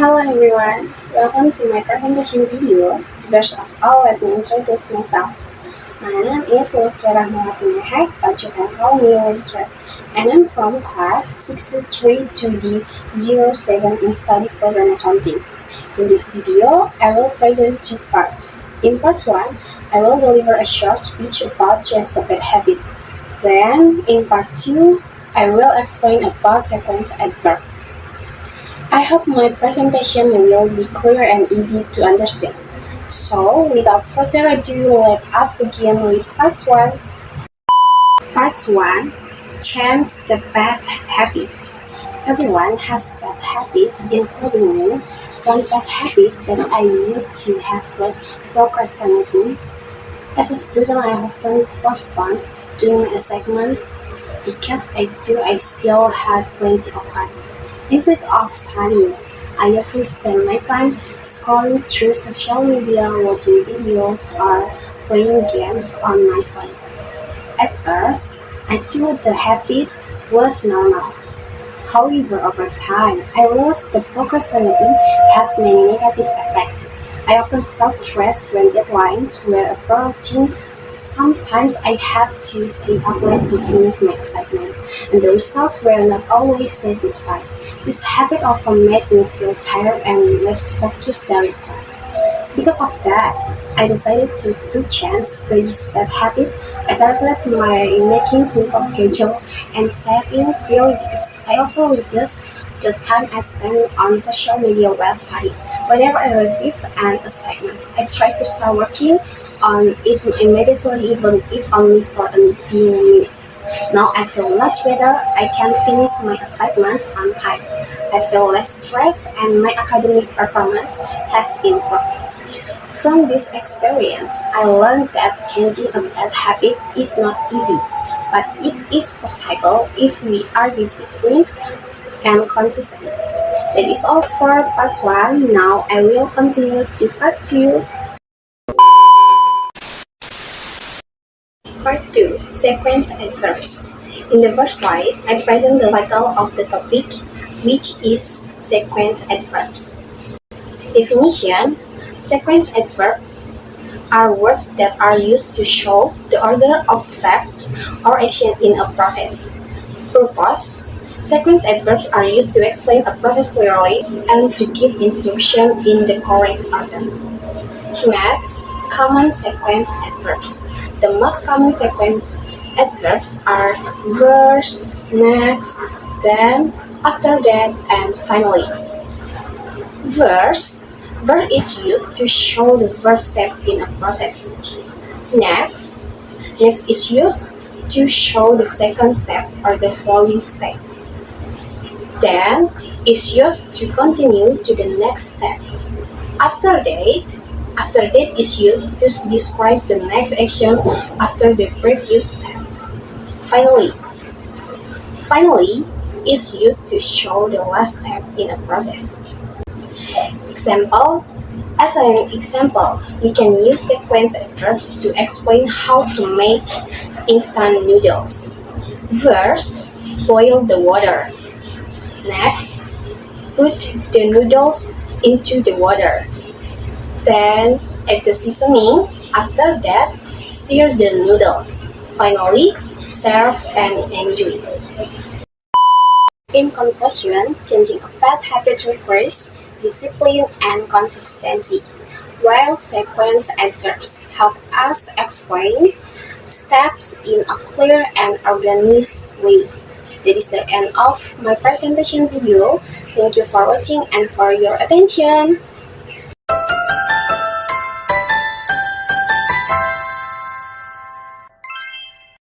Hello everyone, welcome to my presentation video. First of all, let me introduce myself. My name is Lustre Rahmawati Nehe, but you can call me Lustre, and I'm from class 623-2D07 in Study Program Accounting. In this video, I will present two parts. In part 1, I will deliver a short speech about just a bad habit. Then, in part 2, I will explain about sequence adverb. I hope my presentation will be clear and easy to understand. So, without further ado, let us begin with part 1. Part 1. Change the bad habit. Everyone has bad habits, including me. One bad habit that I used to have was procrastinating. As a student, I often postponed doing assignments because I still had plenty of time. Instead of studying, I usually spend my time scrolling through social media, watching videos, or playing games on my phone. At first, I thought the habit was normal. However, over time, I realized that procrastinating had many negative effects. I often felt stressed when deadlines were approaching. Sometimes I had to stay up late to finish my assignments, and the results were not always satisfying. This habit also made me feel tired and less focused during class. Because of that, I decided to change this bad habit. I started by making simple schedule and setting priorities. I also reduced the time I spent on social media while studying. Whenever I received an assignment, I tried to start working on it immediately, even if only for a few minutes. Now I feel much better. I can finish my assignments on time. I feel less stressed and my academic performance has improved. From this experience, I learned that changing a bad habit is not easy, but it is possible if we are disciplined and consistent. That is all for part 1. Now I will continue to part 2. Part 2. Sequence adverbs. In the first slide, I present the title of the topic, which is sequence adverbs. Definition: sequence adverbs are words that are used to show the order of steps or action in a process. Purpose: sequence adverbs are used to explain a process clearly and to give instruction in the correct order. Next, common sequence adverbs. The most common sequence adverbs are verse, next, then, after that, and finally. Verse is used to show the first step in a process. Next is used to show the second step or the following step. Then is used to continue to the next step. After that is used to describe the next action after the previous step. Finally is used to show the last step in a process. As an example, we can use sequence adverbs to explain how to make instant noodles. First, boil the water. Next, put the noodles into the water. Then, add the seasoning. After that, stir the noodles. Finally, serve and enjoy. In conclusion, changing a bad habit requires discipline and consistency, while sequence adverbs help us explain steps in a clear and organized way. That is the end of my presentation video. Thank you for watching and for your attention.